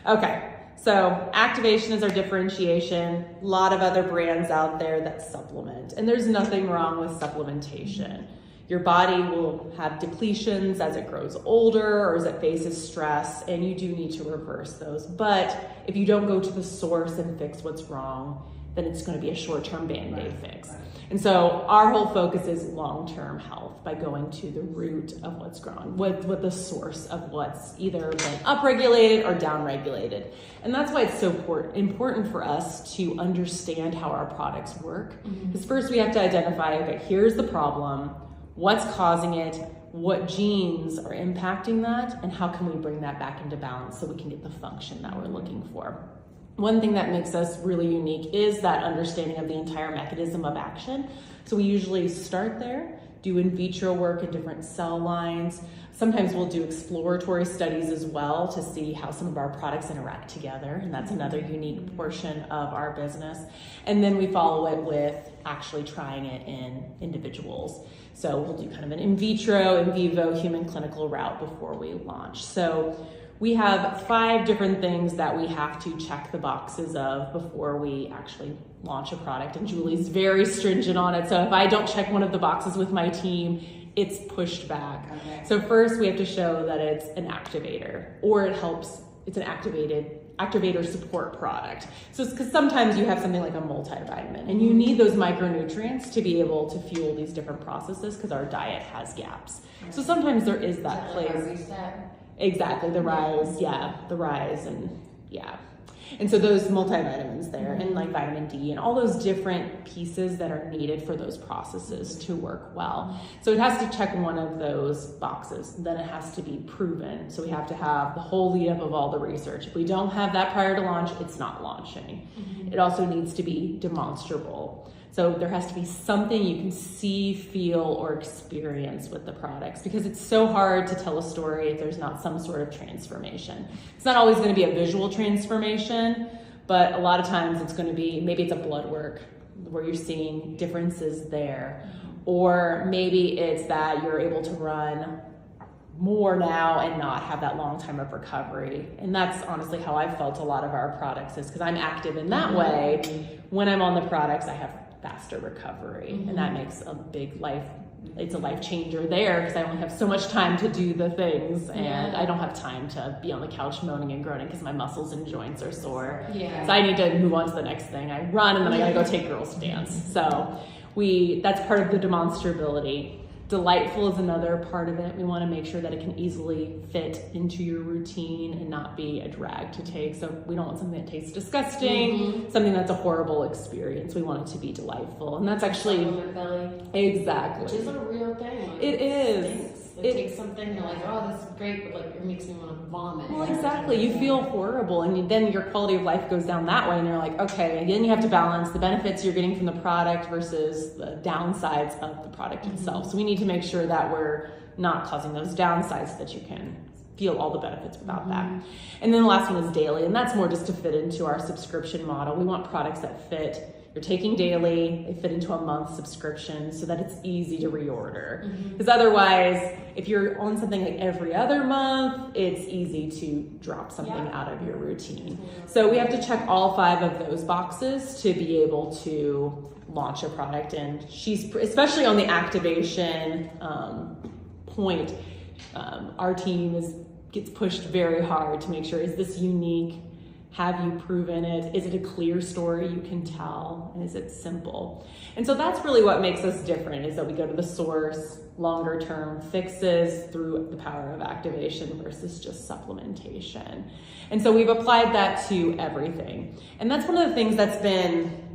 Okay, so activation is our differentiation. A lot of other brands out there that supplement, and there's nothing wrong with supplementation. Your body will have depletions as it grows older or as it faces stress, and you do need to reverse those. But if you don't go to the source and fix what's wrong, then it's going to be a short-term Band-Aid fix. And so our whole focus is long-term health by going to the root of what's wrong, what the source of what's either been upregulated or downregulated. And that's why it's so important for us to understand how our products work. Because first we have to identify, okay, here's the problem, what's causing it, what genes are impacting that, and how can we bring that back into balance so we can get the function that we're looking for. One thing that makes us really unique is that understanding of the entire mechanism of action. So we usually start there, do in vitro work in different cell lines. Sometimes we'll do exploratory studies as well to see how some of our products interact together, and that's another unique portion of our business. And then we follow it with actually trying it in individuals. So we'll do kind of an in vitro, in vivo, human clinical route before we launch. So we have 5 different things that we have to check the boxes of before we actually launch a product, and Julie's very stringent on it. So if I don't check one of the boxes with my team, it's pushed back. Okay. So first we have to show that it's an activator, or it's an activator support product. So it's because sometimes you have something like a multivitamin and you need those micronutrients to be able to fuel these different processes because our diet has gaps. So sometimes there is that place. Like a reset? Exactly, the rise, and so those multivitamins there, and like vitamin D and all those different pieces that are needed for those processes to work well. So it has to check one of those boxes. Then it has to be proven. So we have to have the whole lead up of all the research. If we don't have that prior to launch, it's not launching. It also needs to be demonstrable. So there has to be something you can see, feel, or experience with the products, because it's so hard to tell a story if there's not some sort of transformation. It's not always going to be a visual transformation, but a lot of times it's going to be, maybe it's a blood work where you're seeing differences there, or maybe it's that you're able to run more now and not have that long time of recovery. And that's honestly how I've felt a lot of our products, is because I'm active in that way. When I'm on the products, I have faster recovery, and that makes a big life changer there, because I only have so much time to do the things, and I don't have time to be on the couch moaning and groaning because my muscles and joints are sore. So I need to move on to the next thing. I run and then I gotta go take girls dance. So that's part of the demonstrability. Delightful is another part of it. We want to make sure that it can easily fit into your routine and not be a drag to take. So we don't want something that tastes disgusting, something that's a horrible experience. We want it to be delightful. And that's actually exactly, which is a real thing. Like, it is. It takes something, you're like, oh, this is great, but like it makes me want to vomit. Well, exactly. You feel horrible, and then your quality of life goes down that way, and you're like, okay, and then you have to balance the benefits you're getting from the product versus the downsides of the product itself. So we need to make sure that we're not causing those downsides so that you can feel all the benefits without that. And then the last one is daily, and that's more just to fit into our subscription model. We want products that fit. You're taking daily, they fit into a month subscription so that it's easy to reorder. Because otherwise, if you're on something like every other month, it's easy to drop something out of your routine. So we have to check all 5 of those boxes to be able to launch a product. And she's, especially on the activation point, our team gets pushed very hard to make sure, is this unique? Have you proven it? Is it a clear story you can tell? And is it simple? And so that's really what makes us different, is that we go to the source, longer term fixes through the power of activation versus just supplementation. And so we've applied that to everything. And that's one of the things that's been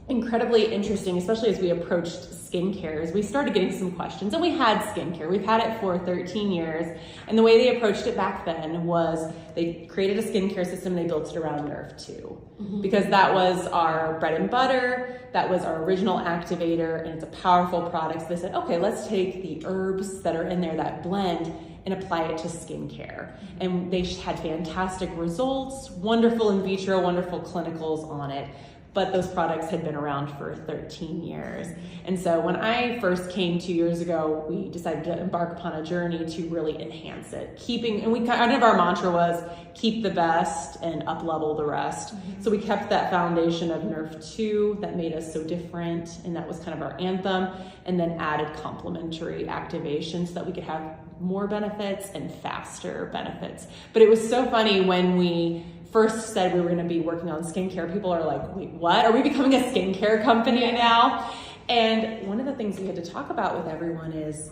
incredibly interesting, especially as we approached skincare, is we started getting some questions. And we had skincare. We've had it for 13 years. And the way they approached it back then was they created a skincare system and they built it around Nerve 2. Because that was our bread and butter, that was our original activator, and it's a powerful product. So they said, okay, let's take the herbs that are in there, that blend, and apply it to skincare. And they had fantastic results, wonderful in vitro, wonderful clinicals on it. but those products had been around for 13 years. And so when I first came 2 years ago, we decided to embark upon a journey to really enhance it. And we kind of, our mantra was keep the best and up level the rest. So we kept that foundation of Nerf 2 that made us so different, and that was kind of our anthem, and then added complementary activations so that we could have more benefits and faster benefits. But it was so funny when we first said we were going to be working on skincare. People are like, wait, what? Are we becoming a skincare company now? And one of the things we had to talk about with everyone is,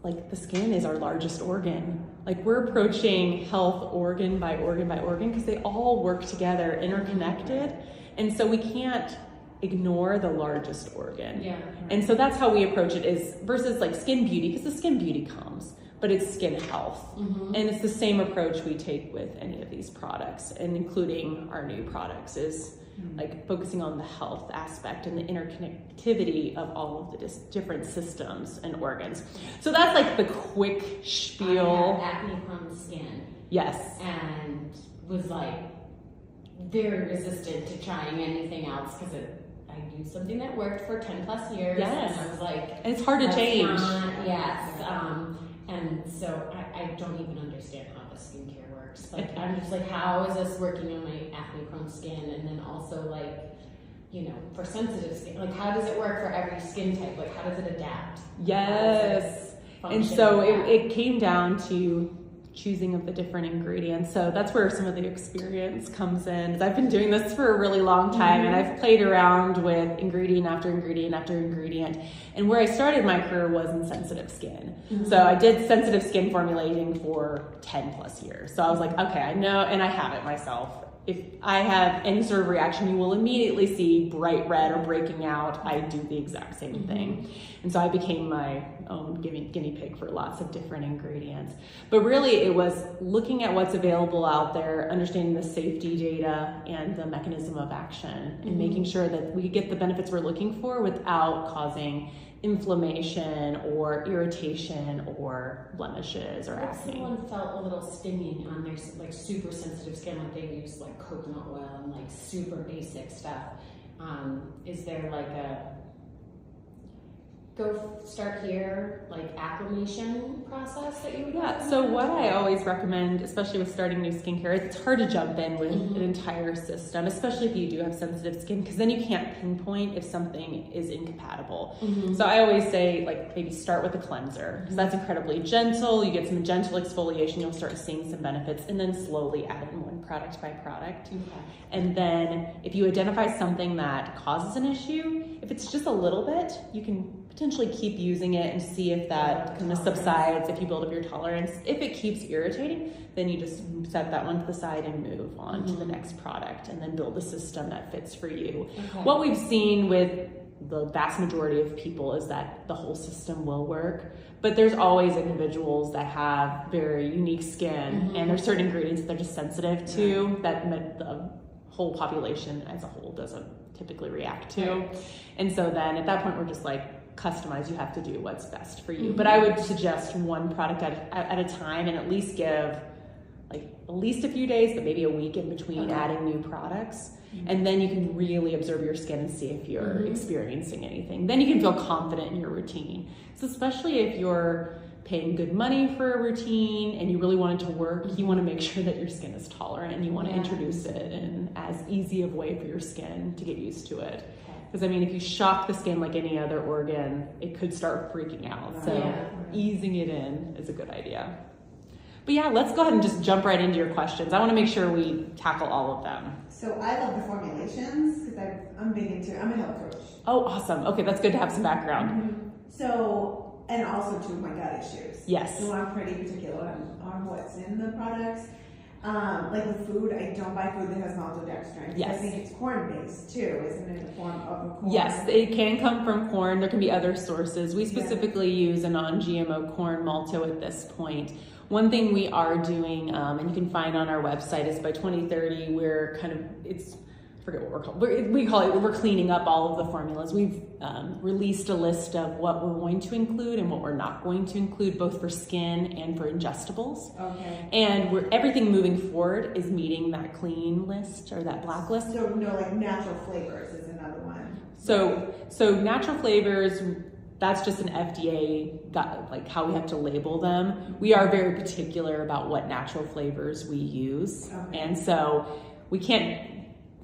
like, the skin is our largest organ. Like, we're approaching health organ by organ by organ because they all work together, interconnected. And so we can't ignore the largest organ. Yeah. And so that's how we approach it, is versus like skin beauty, because the skin beauty comes, but it's skin health. And it's the same approach we take with any of these products, and including our new products, is like focusing on the health aspect and the interconnectivity of all of the different systems and organs. So that's like the quick spiel. I had acne-prone skin. Yes. And was like very resistant to trying anything else because I used something that worked for 10 plus years. Yes. And I was like, And it's hard to change. Yes. And so I don't even understand how the skincare works. Like, I'm just like, how is this working on my acne-prone skin? And then also, like, you know, for sensitive skin, like, how does it work for every skin type? Like, how does it adapt? Yes. And so it came down to choosing of the different ingredients. So that's where some of the experience comes in. I've been doing this for a really long time, and I've played around with ingredient after ingredient after ingredient. And where I started my career was in sensitive skin. So I did sensitive skin formulating for 10 plus years. So I was like, okay, I know, and I have it myself. If I have any sort of reaction, you will immediately see bright red or breaking out. I do the exact same thing. And so I became my own guinea pig for lots of different ingredients. But really it was looking at what's available out there, understanding the safety data and the mechanism of action, and making sure that we get the benefits we're looking for without causing inflammation or irritation or blemishes or If acne. someone felt a little stinging on their like super sensitive skin, like they use like coconut oil and like super basic stuff, is there like a start here, like acclimation process that you would recommend? So what I always recommend, especially with starting new skincare, it's hard to jump in with an entire system, especially if you do have sensitive skin, because then you can't pinpoint if something is incompatible. So I always say, like, maybe start with a cleanser, because that's incredibly gentle. You get some gentle exfoliation, you'll start seeing some benefits, and then slowly add in one product by product. And then if you identify something that causes an issue, if it's just a little bit, you can potentially keep using it and see if that kind of subsides, if you build up your tolerance. If it keeps irritating, then you just set that one to the side and move on to the next product, and then build a system that fits for you. What we've seen with the vast majority of people is that the whole system will work, but there's always individuals that have very unique skin, and there's certain ingredients that they're just sensitive to that the whole population as a whole doesn't typically react to. And so then at that point, we're just like, customize, you have to do what's best for you. But I would suggest one product at a time, and at least give like at least a few days, but maybe a week in between adding new products. And then you can really observe your skin and see if you're experiencing anything. Then you can feel confident in your routine. So especially if you're paying good money for a routine and you really want it to work, you want to make sure that your skin is tolerant, and you want to introduce it in as easy of way for your skin to get used to it. Because I mean, if you shock the skin like any other organ, it could start freaking out. So easing it in is a good idea. But yeah, let's go ahead and just jump right into your questions. I want to make sure we tackle all of them. So I love the formulations because I'm a health coach. Oh, awesome. Okay, that's good to have some background. So, and also too, my gut issues. Yes. So I'm pretty particular on what's in the products. Like with food, I don't buy food that has maltodextrin. Yes. I think it's corn-based too, isn't it, in the form of a corn? Yes, it can come from corn. There can be other sources. We specifically use a non-GMO corn malto at this point. One thing we are doing, and you can find on our website, is by 2030, we're kind of, it's forget what we're called. We call it, we're cleaning up all of the formulas. We've released a list of what we're going to include and what we're not going to include, both for skin and for ingestibles. Okay. And everything moving forward is meeting that clean list or that black list. So no, like natural flavors is another one. So natural flavors, that's just an FDA, like how we have to label them. We are very particular about what natural flavors we use. Okay. And so we can't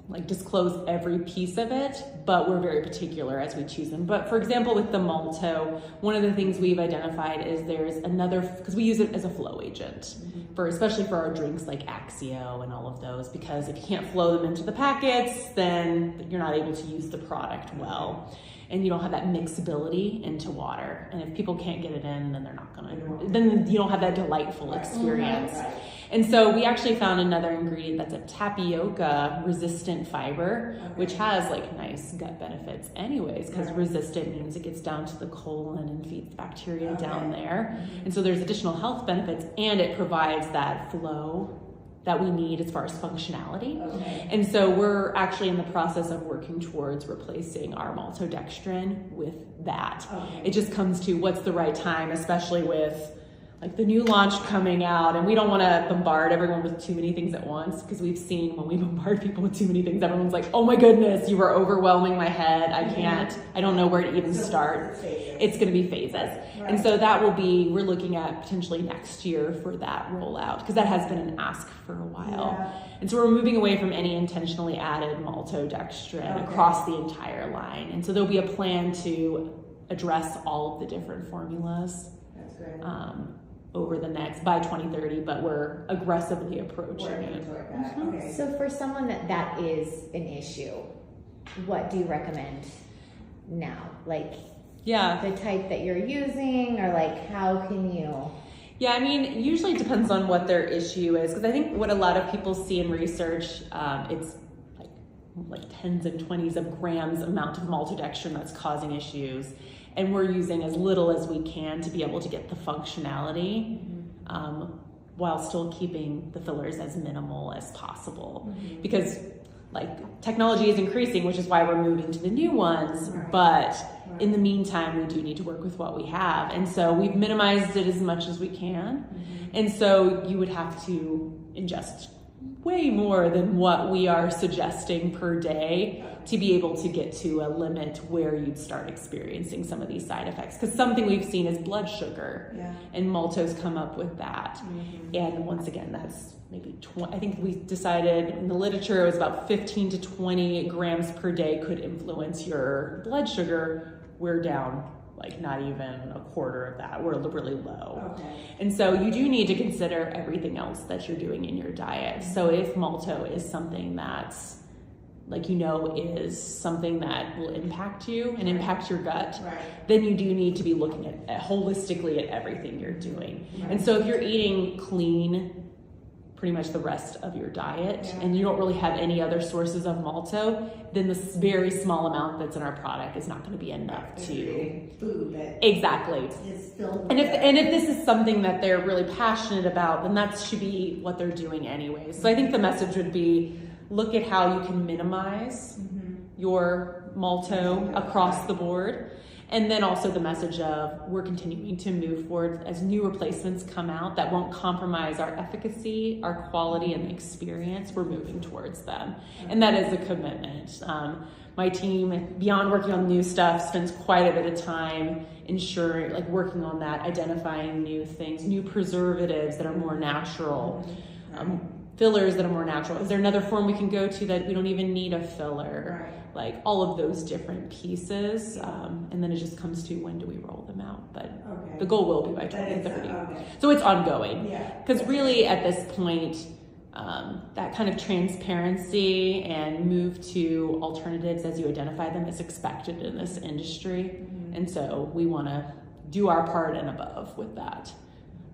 like disclose every piece of it, but we're very particular as we choose them. But for example, with the malto, one of the things we've identified is there's another, because we use it as a flow agent, for especially for our drinks like Axio and all of those, because if you can't flow them into the packets, then you're not able to use the product well. And you don't have that mixability into water. And if people can't get it in, then they're not gonna, then you don't have that delightful experience. Right. And so we actually found another ingredient that's a tapioca resistant fiber, which has like nice gut benefits anyways, because resistant means it gets down to the colon and feeds bacteria down there. And so there's additional health benefits, and it provides that flow that we need as far as functionality. Okay. And so we're actually in the process of working towards replacing our maltodextrin with that. Okay. It just comes to what's the right time, especially with like the new launch coming out, and we don't want to bombard everyone with too many things at once, because we've seen when we bombard people with too many things, everyone's like, oh my goodness, you are overwhelming my head. I don't know where to even start. It's going to be phases. Right. And so that will be, we're looking at potentially next year for that rollout, because that has been an ask for a while. Yeah. And so we're moving away from any intentionally added maltodextrin across the entire line. And so there'll be a plan to address all of the different formulas. That's great. Over the next, by 2030, but we're aggressively approaching it. Okay. So for someone that is an issue, what do you recommend now? Like Yeah. the type that you're using, or like how can you? Yeah, I mean, usually it depends on what their issue is, because I think what a lot of people see in research, it's like tens and 20s of grams amount of maltodextrin that's causing issues. And we're using as little as we can to be able to get the functionality while still keeping the fillers as minimal as possible. Because like technology is increasing, which is why we're moving to the new ones. But in the meantime, we do need to work with what we have. And so we've minimized it as much as we can. And so you would have to ingest way more than what we are suggesting per day to be able to get to a limit where you'd start experiencing some of these side effects. Because something we've seen is blood sugar, and maltos come up with that. And once again, that's maybe I think we decided in the literature it was about 15 to 20 grams per day could influence your blood sugar. We're down like not even a quarter of that. We're really low. And so you do need to consider everything else that you're doing in your diet. So if malto is something that's like, is something that will impact you and impact your gut, then you do need to be looking at holistically at everything you're doing. And so if you're eating clean pretty much the rest of your diet and you don't really have any other sources of malto, then this very small amount that's in our product is not going to be enough to food that exactly is filled with and if this is something that they're really passionate about, then that should be what they're doing anyways. So I think the message would be, look at how you can minimize your malto across the board. And then also the message of we're continuing to move forward as new replacements come out that won't compromise our efficacy, our quality, and experience. We're moving towards them. And that is a commitment. My team, beyond working on new stuff, spends quite a bit of time ensuring, like working on that, identifying new things, new preservatives that are more natural, fillers that are more natural. Is there another form we can go to that we don't even need a filler? Like all of those different pieces. And then it just comes to when do we roll them out? But the goal will be by 2030. So it's ongoing. Because really at this point, that kind of transparency and move to alternatives as you identify them is expected in this industry. And so we want to do our part and above with that.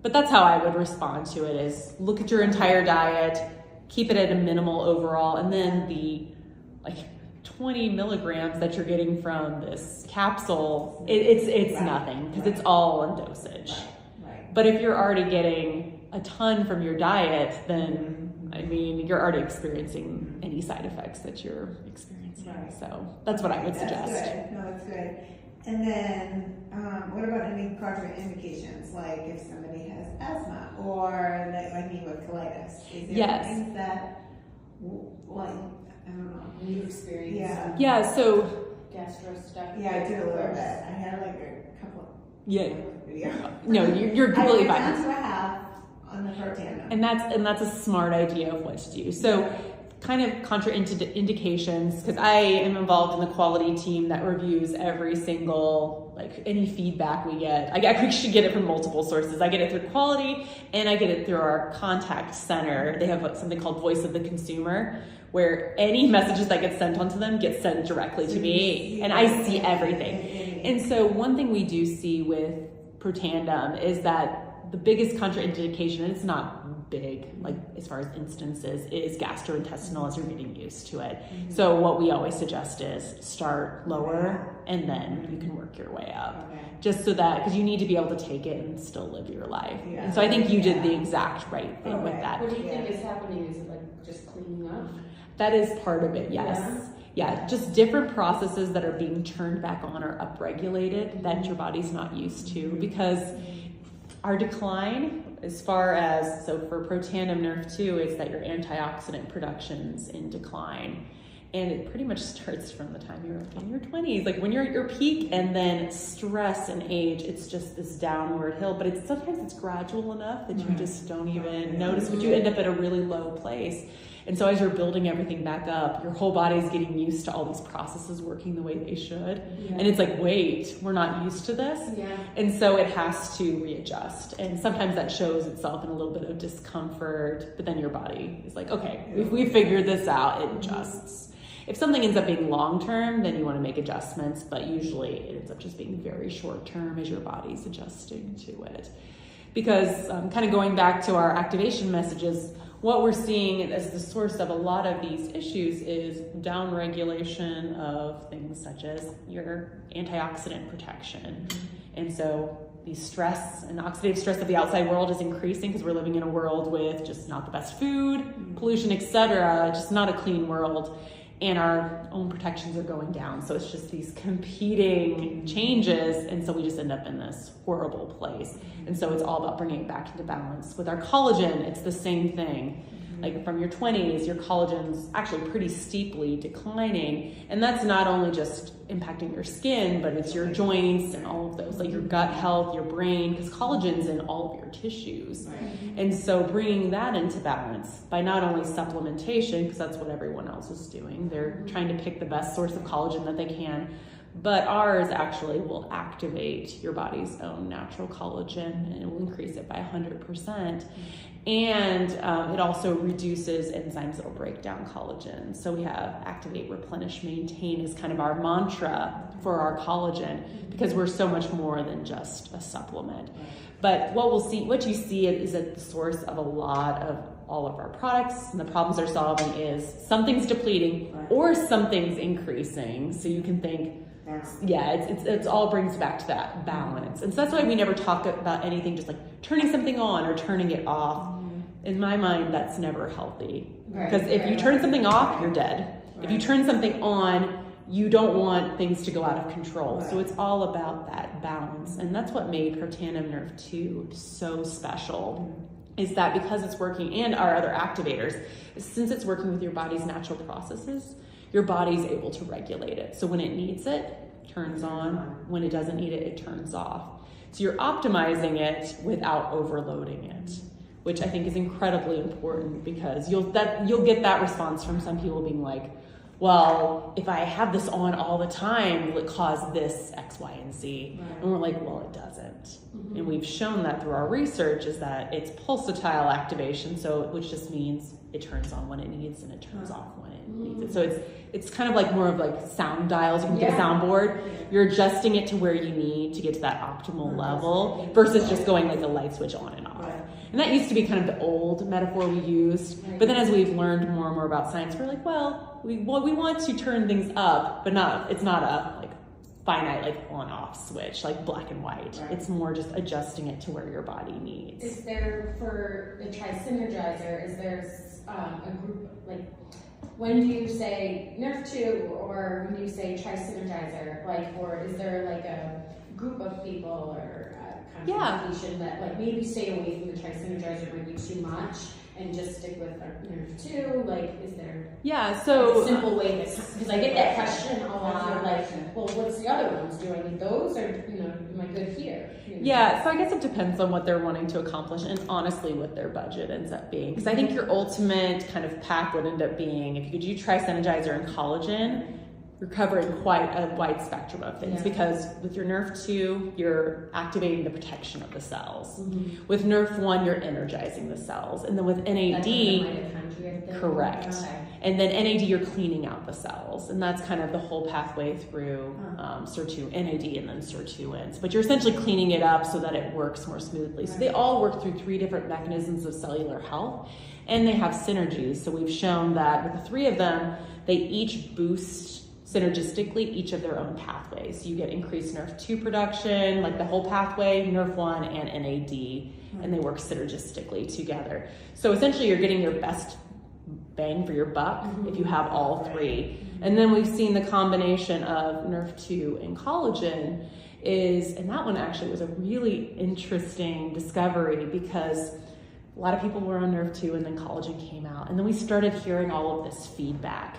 But that's how I would respond to it, is look at your entire diet, keep it at a minimal overall, and then the 20 milligrams that you're getting from this capsule, it's nothing, because it's all in dosage. But if you're already getting a ton from your diet, then I mean, you're already experiencing any side effects that you're experiencing. Right. So that's what I would suggest. That's good. No, that's good. And then, what about any contraindications, like if somebody has asthma or like me with colitis? Is there Yes. things that, like, I don't know. You experience Yeah. Yeah, so gastro stuff. Yeah, I did a little bit. I had like a couple. yeah, Video. no, you're completely fine. That's what I have on the Protandim. And that's a smart idea of what to do. So kind of contraindications, because I am involved in the quality team that reviews every single, like any feedback we get. I actually get it from multiple sources. I get it through quality and I get it through our contact center. They have something called Voice of the Consumer, where any messages that get sent onto them get sent directly to me, and I see everything. And so one thing we do see with Protandim is that the biggest contraindication, and it's not big, like as far as instances, is gastrointestinal as you're getting used to it. So what we always suggest is start lower and then you can work your way up. Okay. Just so that, because you need to be able to take it and still live your life. Yeah. And so I think you did the exact right thing with Okay. that. What do you think is happening? Is it like just cleaning up? That is part of it, yes. Yeah, just different processes that are being turned back on or upregulated that your body's not used to, because our decline, as far as, so for Protandim Nerve 2, is that your antioxidant production's in decline. And it pretty much starts from the time you're in your 20s, like when you're at your peak, and then stress and age, it's just this downward hill. But it's sometimes it's gradual enough that you just don't even notice, but you end up at a really low place. And so as you're building everything back up, your whole body's getting used to all these processes working the way they should. And it's like, wait, we're not used to this. And so it has to readjust. And sometimes that shows itself in a little bit of discomfort, but then your body is like, okay, if we figured this out, it adjusts. If something ends up being long-term, then you want to make adjustments, but usually it ends up just being very short-term as your body's adjusting to it. Because kind of going back to our activation messages, what we're seeing as the source of a lot of these issues is downregulation of things such as your antioxidant protection. And so the stress and oxidative stress of the outside world is increasing because we're living in a world with just not the best food, pollution, etc., just not a clean world. And our own protections are going down. So it's just these competing changes. And so we just end up in this horrible place. And so it's all about bringing it back into balance. With our collagen, it's the same thing. Like from your 20s, your collagen's actually pretty steeply declining. And that's not only just impacting your skin, but it's your joints and all of those, like your gut health, your brain, because collagen's in all of your tissues. And so bringing that into balance by not only supplementation, because that's what everyone else is doing, they're trying to pick the best source of collagen that they can, but ours actually will activate your body's own natural collagen, and it will increase it by 100%. And it also reduces enzymes that will break down collagen. So we have activate, replenish, maintain is kind of our mantra for our collagen, because we're so much more than just a supplement. But what you see is at the source of a lot of all of our products, and the problems they're solving is something's depleting or something's increasing. So you can think, it's all brings back to that balance. And so that's why we never talk about anything just like turning something on or turning it off. In my mind, that's never healthy. Because if you turn something off, you're dead. If you turn something on, you don't want things to go out of control. So it's all about that balance. And that's what made Protandim Nerve 2 so special, is that because it's working, and our other activators, since it's working with your body's natural processes, your body's able to regulate it. So when it needs it, it turns on. When it doesn't need it, it turns off. So you're optimizing it without overloading it, which I think is incredibly important, because you'll get that response from some people being like, well, if I have this on all the time, will it cause this X, Y, and Z? And we're like, well, it doesn't. And we've shown that through our research is that it's pulsatile activation, which just means it turns on when it needs and it turns off when it needs it. So it's kind of like more of like sound dials. You can get a soundboard. You're adjusting it to where you need to get to that optimal level versus just going like a light switch on and off. And that used to be kind of the old metaphor we used. But then as we've learned more and more about science, we're like, well, we want to turn things up, but it's not up like finite, like on-off switch, like black and white. Right. It's more just adjusting it to where your body needs. Is there, for the Tri-Synergizer, is there a group, like, when do you say Nerf 2 or when do you say Tri-Synergizer? Like, or is there like a group of people or a contribution that like maybe stay away from the Tri-Synergizer might be too much and just stick with Nerf 2? Like, is there So a simple way because I get that question a lot, like, well, what's the other ones? Do I need those or, you know, am I good here? Yeah, so I guess it depends on what they're wanting to accomplish and honestly what their budget ends up being. Because I think your ultimate kind of pack would end up being, if you could do Tri-Synergizer and collagen, you're covering quite a wide spectrum of things. Because with your Nerf 2, you're activating the protection of the cells. With Nerf 1, you're energizing the cells. And then with NAD, correct. Okay. And then NAD, you're cleaning out the cells. And that's kind of the whole pathway through SIR2, NAD, and then SIR2ins. But you're essentially cleaning it up so that it works more smoothly. So they all work through 3 different mechanisms of cellular health, and they have synergies. So we've shown that with the 3 of them, they each boost synergistically each of their own pathways. You get increased Nerf 2 production, like the whole pathway, Nerf 1 and NAD, and they work synergistically together. So essentially you're getting your best bang for your buck if you have all 3. And then we've seen the combination of Nerf 2 and collagen and that one actually was a really interesting discovery because a lot of people were on Nerf 2 and then collagen came out. And then we started hearing all of this feedback.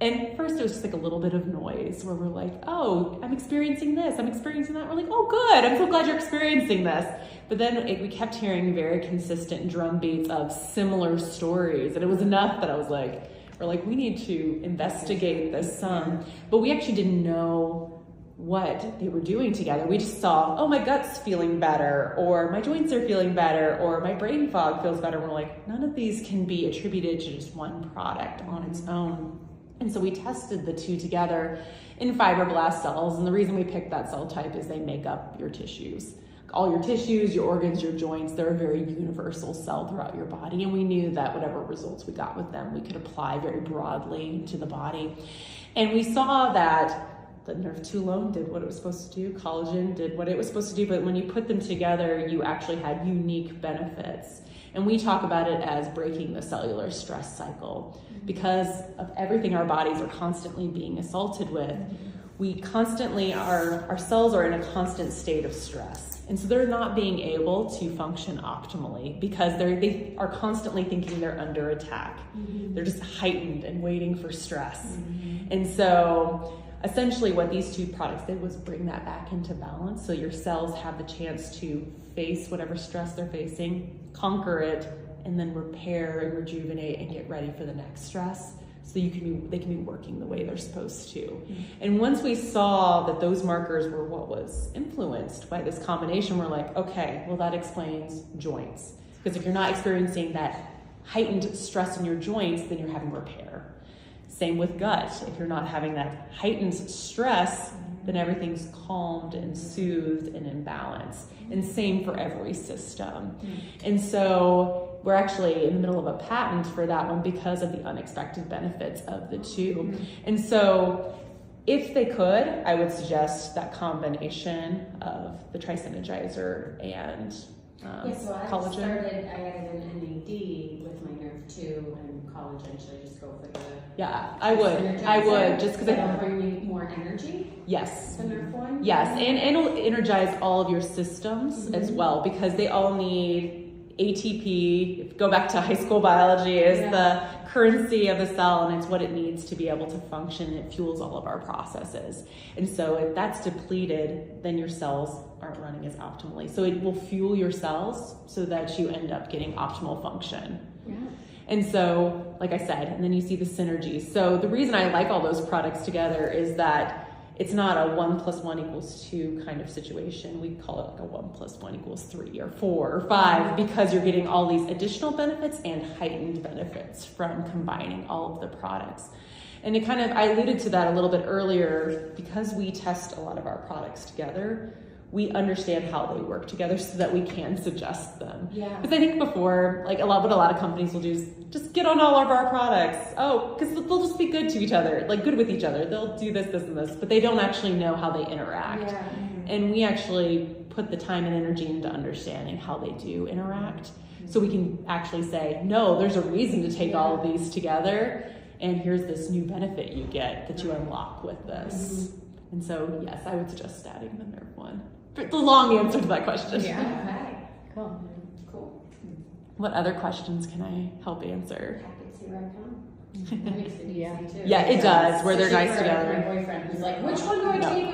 And first it was just like a little bit of noise where we're like, oh, I'm experiencing this, I'm experiencing that. We're like, oh good, I'm so glad you're experiencing this. But then we kept hearing very consistent drum beats of similar stories. And it was enough that I was like, we need to investigate this some. But we actually didn't know what they were doing together. We just saw, oh, my gut's feeling better, or my joints are feeling better, or my brain fog feels better. We're like, none of these can be attributed to just one product on its own. And so we tested the 2 together in fibroblast cells. And the reason we picked that cell type is they make up your tissues. All your tissues, your organs, your joints, they're a very universal cell throughout your body. And we knew that whatever results we got with them, we could apply very broadly to the body. And we saw that the Nerf 2 alone did what it was supposed to do. Collagen did what it was supposed to do. But when you put them together, you actually had unique benefits. And we talk about it as breaking the cellular stress cycle. Because of everything our bodies are constantly being assaulted with, we constantly, our cells are in a constant state of stress. And so they're not being able to function optimally because they are constantly thinking they're under attack. They're just heightened and waiting for stress. And so essentially what these 2 products did was bring that back into balance. So your cells have the chance to face whatever stress they're facing, conquer it, and then repair and rejuvenate and get ready for the next stress. So they can be working the way they're supposed to. And once we saw that those markers were what was influenced by this combination, we're like, okay, well that explains joints. Because if you're not experiencing that heightened stress in your joints, then you're having repair. Same with gut. If you're not having that heightened stress, then everything's calmed and soothed and in balance. And same for every system. And so we're actually in the middle of a patent for that one because of the unexpected benefits of the 2. And so if they could, I would suggest that combination of the Tri-Synergizer and so I collagen. I added an NAD with my Nerf 2 and collagen. Should I just go for the I would, just because it'll bring me more energy? Yes. The Nerf 1? Yes, and it'll energize all of your systems as well because they all need ATP. Go back to high school biology is the currency of the cell, and it's what it needs to be able to function. It fuels all of our processes. And so if that's depleted, then your cells aren't running as optimally. So it will fuel your cells so that you end up getting optimal function. Yeah. And so, like I said, and then you see the synergies. So the reason I like all those products together is that it's not a 1 + 1 = 2 kind of situation. We call it like a 1 + 1 = 3 or 4 or 5 because you're getting all these additional benefits and heightened benefits from combining all of the products. And I alluded to that a little bit earlier, because we test a lot of our products together, we understand how they work together so that we can suggest them. Yeah. Because I think before, like what a lot of companies will do is just get on all of our products. Oh, because they'll just be good to each other, like good with each other. They'll do this, this, and this, but they don't actually know how they interact. Yeah. And we actually put the time and energy into understanding how they do interact. So we can actually say, no, there's a reason to take all of these together, and here's this new benefit you get that you unlock with this. And so, yes, I would suggest adding the nerve one. But the long answer to that question. Yeah. Okay. Cool. Cool. What other questions can I help answer? That makes it easy too. Yeah, it does, where they're Especially nice for together. My boyfriend who's like, which one do I take?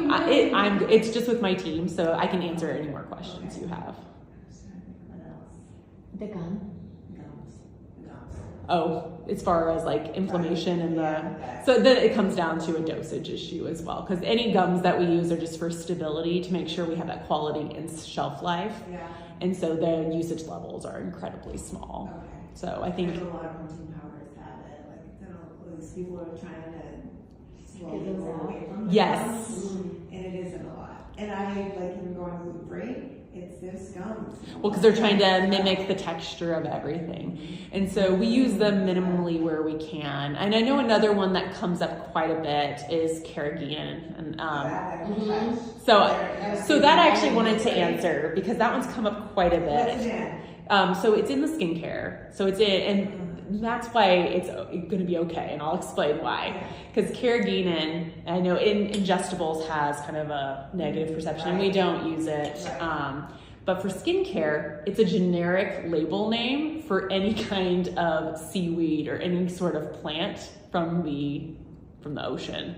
And No, it's just with my team, so I can answer any more questions you have. What else? The gum. Gums. Oh, as far as like inflammation and Yeah. so then it comes down to a dosage issue as well, because any gums that we use are just for stability to make sure we have that quality and shelf life, Yeah. and so the usage levels are incredibly small. Okay. So I think There's a lot of protein powders have it. Like, I don't know, these people are trying to slowly Get those go out. away from Yes. And it isn't a lot. And I like even going gluten free. There's gums. well, because they're trying to mimic the texture of everything, and so we use them minimally where we can. And I know another one that comes up quite a bit is carrageenan, and so that I actually wanted to answer because that one's come up quite a What's bit. in? So it's in the skincare. So it's in, and that's why it's going to be okay. And I'll explain why. Because carrageenan, I know in ingestibles has kind of a negative perception, and we don't use it. But for skincare, it's a generic label name for any kind of seaweed or any sort of plant from the ocean.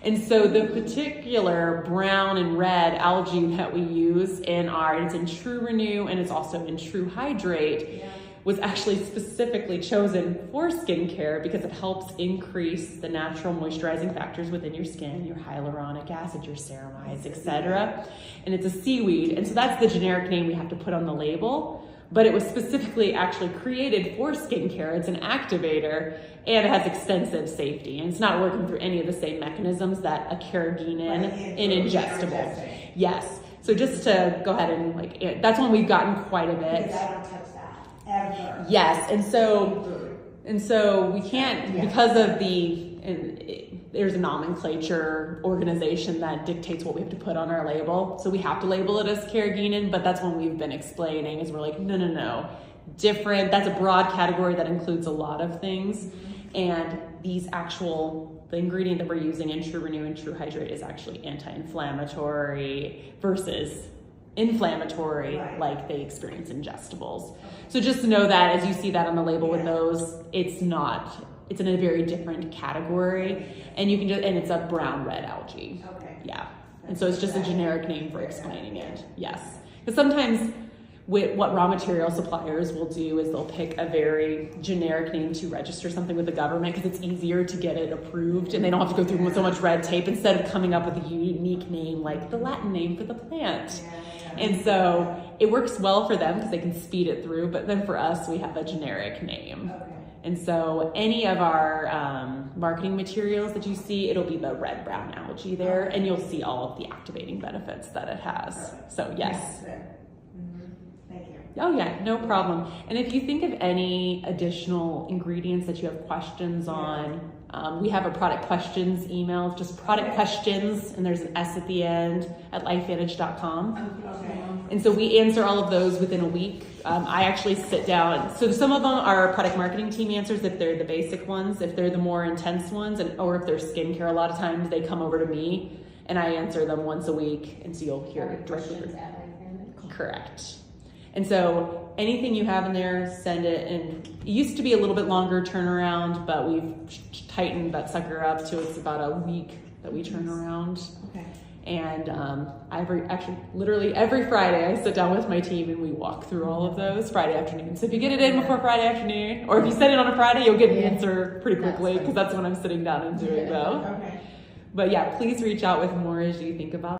And so the particular brown and red algae that we use in it's in True Renew and it's also in True Hydrate, was actually specifically chosen for skincare because it helps increase the natural moisturizing factors within your skin, your hyaluronic acid, your ceramides, etc. And it's a seaweed, and so that's the generic name we have to put on the label. But it was specifically actually created for skincare. It's an activator, and it has extensive safety. And it's not working through any of the same mechanisms that a carrageenan in ingestible. Yes. So just to go ahead and that's one we've gotten quite a bit. Because I don't touch that ever. Yes, and so we can't because of there's a nomenclature organization that dictates what we have to put on our label. So we have to label it as carrageenan, but that's when we've been explaining is we're like, no. Different, that's a broad category that includes a lot of things. And the ingredient that we're using in True Renew and True Hydrate is actually anti-inflammatory versus inflammatory, like they experience ingestibles. So just to know that as you see that on the label with those, it's in a very different category, and it's a brown-red algae. Okay. Yeah. And so it's just a generic name for explaining it. Yes. Because sometimes what raw material suppliers will do is they'll pick a very generic name to register something with the government because it's easier to get it approved and they don't have to go through so much red tape instead of coming up with a unique name like the Latin name for the plant. And so it works well for them because they can speed it through, but then for us, we have a generic name. Okay. And so any of our marketing materials that you see, it'll be the red-brown algae there, and you'll see all of the activating benefits that it has. So yes. Thank you. Oh yeah, no problem. And if you think of any additional ingredients that you have questions on, we have a product questions email, just product questions, and there's an S at the end at lifevantage.com. Okay. And so we answer all of those within a week. I actually sit down. So some of them our product marketing team answers if they're the basic ones, if they're the more intense ones, or if they're skincare. A lot of times they come over to me and I answer them once a week. And so you'll hear it directly. Correct. And so anything you have in there, send it. And it used to be a little bit longer turnaround, but we've tightened that sucker up to it's about a week that we turn around. Okay. And literally every Friday I sit down with my team and we walk through all of those Friday afternoon. So if you get it in before Friday afternoon, or if you send it on a Friday, you'll get an answer pretty quickly because that's when I'm sitting down and doing though. Okay. But yeah, please reach out with more as you think about